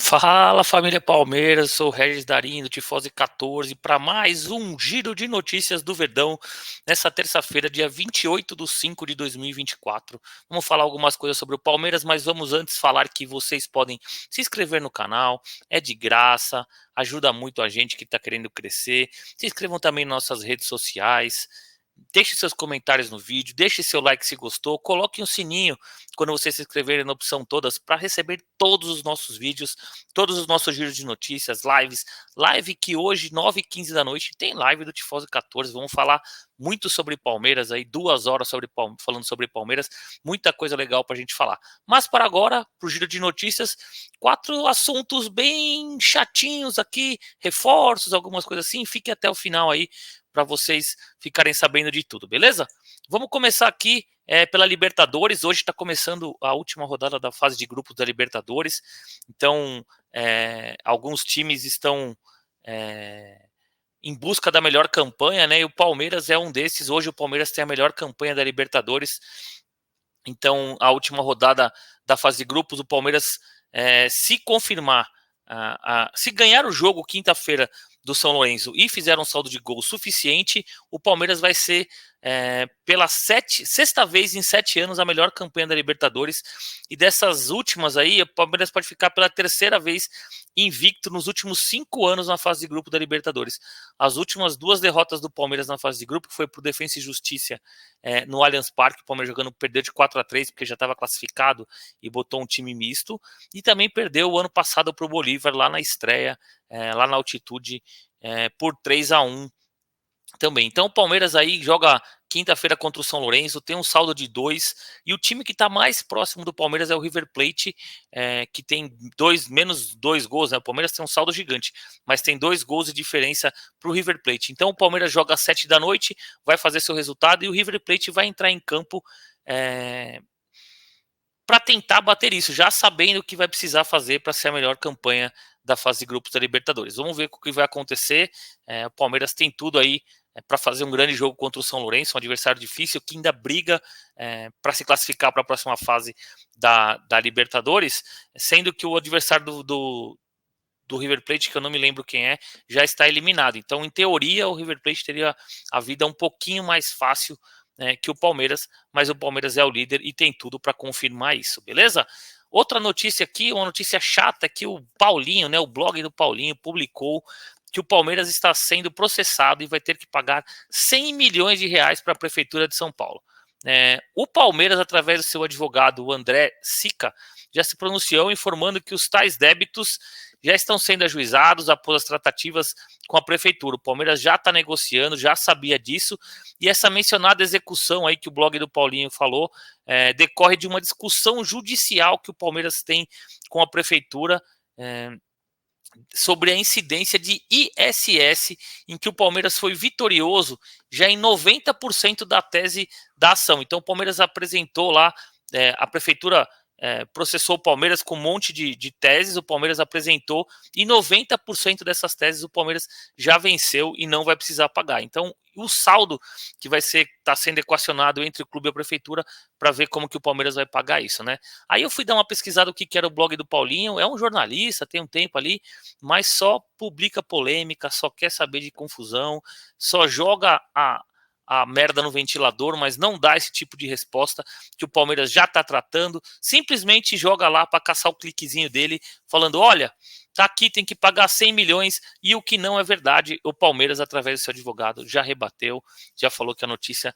Fala, família Palmeiras, sou o Regis Darim do Tifose 14 para mais um giro de notícias do Verdão nessa terça-feira, dia 28/5 de 2024. Vamos falar algumas coisas sobre o Palmeiras, mas vamos antes falar que vocês podem se inscrever no canal, é de graça, ajuda muito a gente que está querendo crescer. Se inscrevam também nas nossas redes sociais. Deixe seus comentários no vídeo, deixe seu like se gostou, coloque um sininho quando vocês se inscreverem na opção todas para receber todos os nossos vídeos, todos os nossos giros de notícias, live que hoje, 9h15 da noite, tem live do Tifose 14, vamos falar muito sobre Palmeiras aí, 2 horas falando sobre Palmeiras, muita coisa legal para a gente falar. Mas para agora, para o giro de notícias, 4 assuntos bem chatinhos aqui, reforços, algumas coisas assim, fique até o final aí, para vocês ficarem sabendo de tudo, beleza? Vamos começar aqui pela Libertadores. Hoje está começando a última rodada da fase de grupos da Libertadores. Então, alguns times estão em busca da melhor campanha, né? E o Palmeiras é um desses. Hoje o Palmeiras tem a melhor campanha da Libertadores. Então, a última rodada da fase de grupos, o Palmeiras, se confirmar, se ganhar o jogo quinta-feira do São Lourenço e fizer um saldo de gol suficiente, o Palmeiras vai ser pela sexta vez em 7 anos a melhor campanha da Libertadores, e dessas últimas aí, o Palmeiras pode ficar pela terceira vez invicto nos últimos 5 anos na fase de grupo da Libertadores. As últimas 2 derrotas do Palmeiras na fase de grupo foi por Defensa e Justiça no Allianz Parque, o Palmeiras perdeu de 4-3 porque já estava classificado e botou um time misto, e também perdeu o ano passado para o Bolívar lá na estreia, lá na altitude, por 3-1 também. Então o Palmeiras aí joga quinta-feira contra o São Lourenço, tem um saldo de 2, e o time que está mais próximo do Palmeiras é o River Plate, que tem menos 2 gols, né? O Palmeiras tem um saldo gigante, mas tem 2 gols de diferença para o River Plate. Então o Palmeiras joga às 7 da noite, vai fazer seu resultado, e o River Plate vai entrar em campo para tentar bater isso, já sabendo o que vai precisar fazer para ser a melhor campanha da fase de grupos da Libertadores. Vamos ver o que vai acontecer. O Palmeiras tem tudo aí para fazer um grande jogo contra o São Lourenço, um adversário difícil que ainda briga para se classificar para a próxima fase da Libertadores, sendo que o adversário do River Plate, que eu não me lembro quem já está eliminado. Então, em teoria, o River Plate teria a vida um pouquinho mais fácil que o Palmeiras, mas o Palmeiras é o líder e tem tudo para confirmar isso, beleza? Outra notícia aqui, uma notícia chata, que o Paulinho, né, o blog do Paulinho, publicou que o Palmeiras está sendo processado e vai ter que pagar 100 milhões de reais para a Prefeitura de São Paulo. O Palmeiras, através do seu advogado, o André Sica, já se pronunciou informando que os tais débitos já estão sendo ajuizados após as tratativas com a Prefeitura. O Palmeiras já está negociando, já sabia disso, e essa mencionada execução aí que o blog do Paulinho falou decorre de uma discussão judicial que o Palmeiras tem com a Prefeitura sobre a incidência de ISS, em que o Palmeiras foi vitorioso já em 90% da tese da ação. Então o Palmeiras apresentou lá, a Prefeitura processou o Palmeiras com um monte de teses, o Palmeiras apresentou, e 90% dessas teses o Palmeiras já venceu e não vai precisar pagar. Então o saldo que está sendo equacionado entre o clube e a Prefeitura para ver como que o Palmeiras vai pagar isso, né? Aí eu fui dar uma pesquisada o que era o blog do Paulinho. É um jornalista, tem um tempo ali, mas só publica polêmica, só quer saber de confusão, só joga a merda no ventilador, mas não dá esse tipo de resposta que o Palmeiras já está tratando, simplesmente joga lá para caçar o cliquezinho dele, falando, olha, tá aqui, tem que pagar 100 milhões, e o que não é verdade, o Palmeiras, através do seu advogado, já rebateu, já falou que a notícia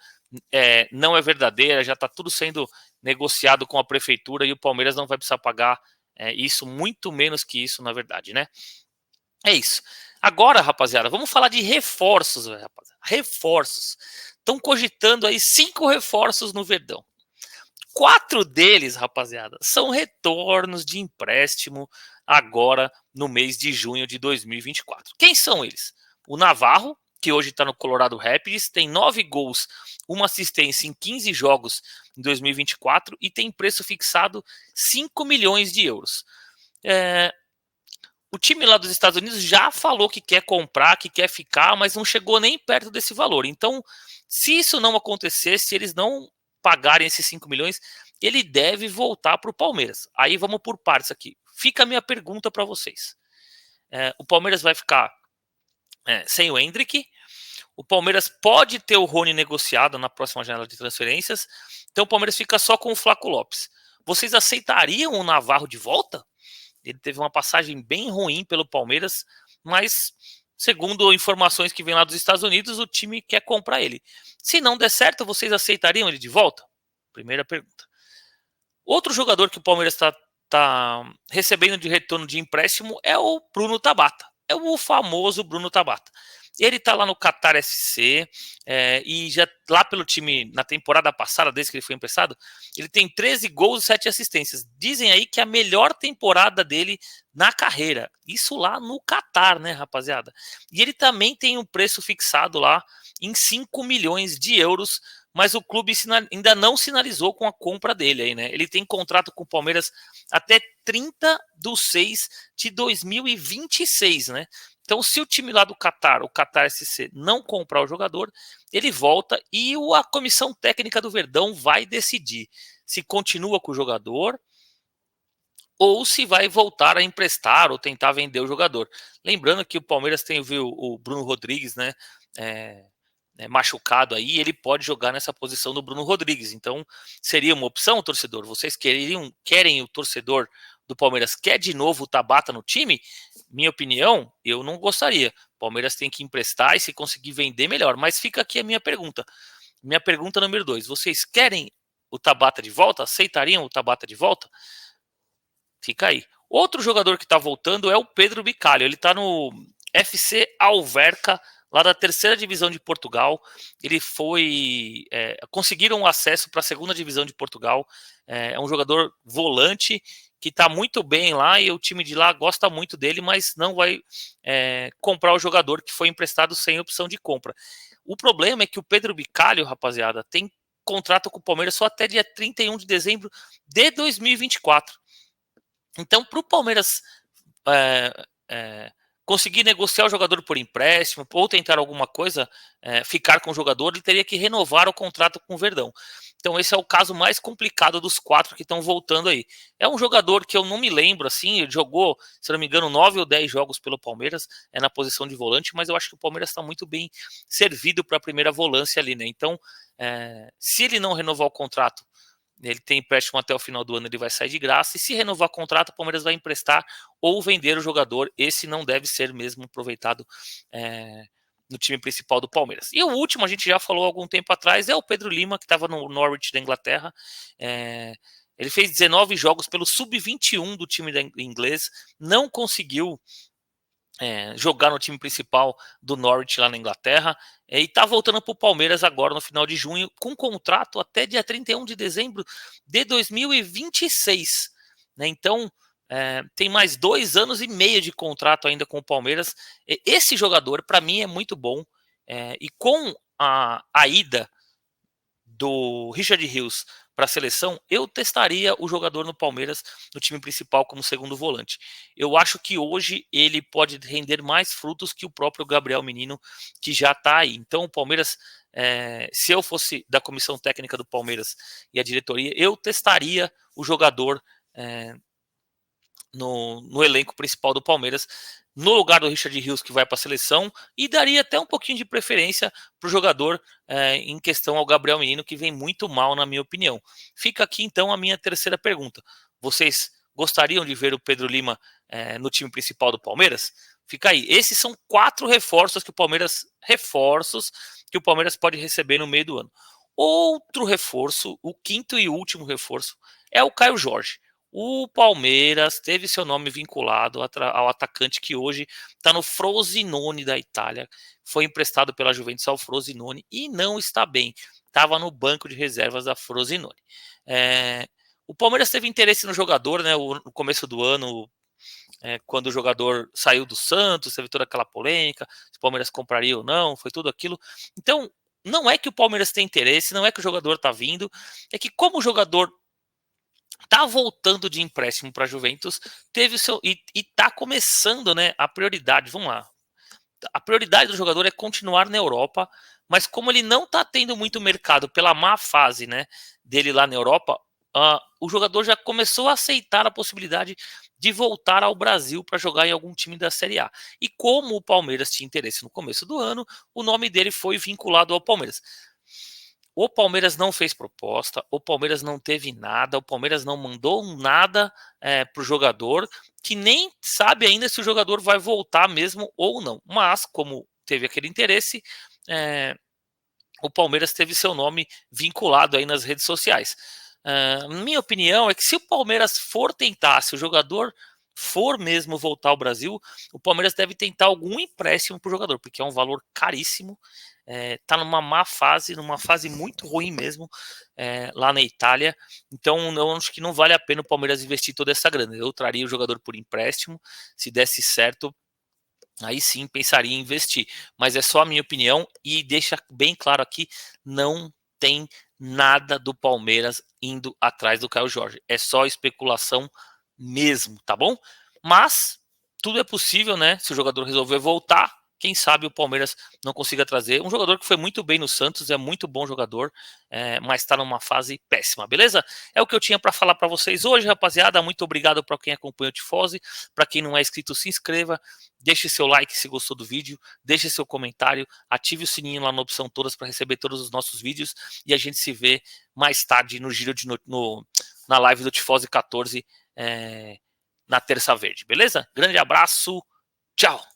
não é verdadeira, já está tudo sendo negociado com a prefeitura, e o Palmeiras não vai precisar pagar isso, muito menos que isso, na verdade, né? É isso. Agora, rapaziada, vamos falar de reforços, rapaziada. Reforços. Estão cogitando aí 5 reforços no Verdão. 4 deles, rapaziada, são retornos de empréstimo agora no mês de junho de 2024. Quem são eles? O Navarro, que hoje está no Colorado Rapids, tem 9 gols, uma assistência em 15 jogos em 2024 e tem preço fixado 5 milhões de euros. O time lá dos Estados Unidos já falou que quer comprar, que quer ficar, mas não chegou nem perto desse valor. Então, se isso não acontecer, se eles não pagarem esses 5 milhões, ele deve voltar para o Palmeiras. Aí vamos por partes aqui. Fica a minha pergunta para vocês. O Palmeiras vai ficar sem o Endrick. O Palmeiras pode ter o Rony negociado na próxima janela de transferências. Então o Palmeiras fica só com o Flaco Lopes. Vocês aceitariam o Navarro de volta? Ele teve uma passagem bem ruim pelo Palmeiras, mas segundo informações que vêm lá dos Estados Unidos, o time quer comprar ele. Se não der certo, vocês aceitariam ele de volta? Primeira pergunta. Outro jogador que o Palmeiras está recebendo de retorno de empréstimo é o Bruno Tabata. É o famoso Bruno Tabata. Ele está lá no Qatar SC e já lá pelo time na temporada passada, desde que ele foi emprestado, ele tem 13 gols e 7 assistências. Dizem aí que é a melhor temporada dele na carreira. Isso lá no Qatar, né, rapaziada? E ele também tem um preço fixado lá em 5 milhões de euros, mas o clube ainda não sinalizou com a compra dele aí, né? Ele tem contrato com o Palmeiras até 30/6/2026, né? Então, se o time lá do Qatar, o Qatar SC, não comprar o jogador, ele volta e a comissão técnica do Verdão vai decidir se continua com o jogador ou se vai voltar a emprestar ou tentar vender o jogador. Lembrando que o Palmeiras tem o Bruno Rodrigues, né? Machucado aí, ele pode jogar nessa posição do Bruno Rodrigues. Então, seria uma opção, torcedor? Vocês querem o torcedor do Palmeiras quer de novo o Tabata no time? Minha opinião, eu não gostaria. O Palmeiras tem que emprestar e se conseguir vender, melhor. Mas fica aqui a minha pergunta. Minha pergunta número 2. Vocês querem o Tabata de volta? Aceitariam o Tabata de volta? Fica aí. Outro jogador que está voltando é o Pedro Bicalho. Ele está no FC Alverca, lá da terceira divisão de Portugal. Ele foi... conseguiram acesso para a segunda divisão de Portugal. É um jogador volante que está muito bem lá e o time de lá gosta muito dele, mas não vai comprar o jogador que foi emprestado sem opção de compra. O problema é que o Pedro Bicalho, rapaziada, tem contrato com o Palmeiras só até dia 31 de dezembro de 2024. Então, para o Palmeiras conseguir negociar o jogador por empréstimo ou tentar alguma coisa, ficar com o jogador, ele teria que renovar o contrato com o Verdão. Então esse é o caso mais complicado dos 4 que estão voltando aí. É um jogador que eu não me lembro, assim, ele jogou, se não me engano, 9 ou 10 jogos pelo Palmeiras, na posição de volante, mas eu acho que o Palmeiras está muito bem servido para a primeira volância ali, né? Então, se ele não renovar o contrato, ele tem empréstimo até o final do ano, ele vai sair de graça. E se renovar o contrato, o Palmeiras vai emprestar ou vender o jogador. Esse não deve ser mesmo aproveitado no time principal do Palmeiras. E o último, a gente já falou há algum tempo atrás, é o Pedro Lima, que estava no Norwich da Inglaterra. Ele fez 19 jogos pelo Sub-21 do time inglês, não conseguiu jogar no time principal do Norwich lá na Inglaterra, e está voltando para o Palmeiras agora no final de junho, com contrato até dia 31 de dezembro de 2026. Né? Então, tem mais 2 anos e meio de contrato ainda com o Palmeiras. Esse jogador, para mim, é muito bom, e com a ida do Richard Rios para a seleção, eu testaria o jogador no Palmeiras, no time principal, como segundo volante. Eu acho que hoje ele pode render mais frutos que o próprio Gabriel Menino, que já está aí. Então, o Palmeiras, se eu fosse da comissão técnica do Palmeiras e a diretoria, eu testaria o jogador no elenco principal do Palmeiras, no lugar do Richard Rios, que vai para a seleção, e daria até um pouquinho de preferência para o jogador em questão ao Gabriel Menino, que vem muito mal, na minha opinião. Fica aqui, então, a minha terceira pergunta. Vocês gostariam de ver o Pedro Lima no time principal do Palmeiras? Fica aí. Esses são 4 reforços que o Palmeiras pode receber no meio do ano. Outro reforço, o quinto e último reforço, é o Caio Jorge. O Palmeiras teve seu nome vinculado ao atacante que hoje está no Frosinone da Itália. Foi emprestado pela Juventus ao Frosinone e não está bem. Estava no banco de reservas da Frosinone. O Palmeiras teve interesse no jogador, né? No começo do ano, quando o jogador saiu do Santos, teve toda aquela polêmica, se o Palmeiras compraria ou não, foi tudo aquilo. Então, não é que o Palmeiras tem interesse, não é que o jogador está vindo, é que como o jogador tá voltando de empréstimo para a Juventus, teve o seu e tá começando, né, a prioridade. Vamos lá. A prioridade do jogador é continuar na Europa, mas como ele não tá tendo muito mercado pela má fase, né, dele lá na Europa, o jogador já começou a aceitar a possibilidade de voltar ao Brasil para jogar em algum time da Série A. E como o Palmeiras tinha interesse no começo do ano, o nome dele foi vinculado ao Palmeiras. O Palmeiras não fez proposta, o Palmeiras não teve nada, o Palmeiras não mandou nada para o jogador, que nem sabe ainda se o jogador vai voltar mesmo ou não. Mas, como teve aquele interesse, o Palmeiras teve seu nome vinculado aí nas redes sociais. Minha opinião é que se o Palmeiras for tentar, se o jogador for mesmo voltar ao Brasil, o Palmeiras deve tentar algum empréstimo para o jogador, porque é um valor caríssimo. Tá numa fase muito ruim mesmo lá na Itália. Então eu acho que não vale a pena o Palmeiras investir toda essa grana. Eu traria o jogador por empréstimo, se desse certo, aí sim pensaria em investir. Mas é só a minha opinião e deixa bem claro aqui, não tem nada do Palmeiras indo atrás do Caio Jorge. É só especulação mesmo, tá bom? Mas tudo é possível, né? Se o jogador resolver voltar, quem sabe o Palmeiras não consiga trazer um jogador que foi muito bem no Santos, é muito bom jogador, mas está numa fase péssima, beleza? É o que eu tinha para falar para vocês hoje, rapaziada. Muito obrigado para quem acompanha o Tifose. Para quem não é inscrito, se inscreva, deixe seu like se gostou do vídeo, deixe seu comentário, ative o sininho lá na opção todas para receber todos os nossos vídeos e a gente se vê mais tarde no giro na live do Tifose 14 na terça verde, beleza? Grande abraço, tchau!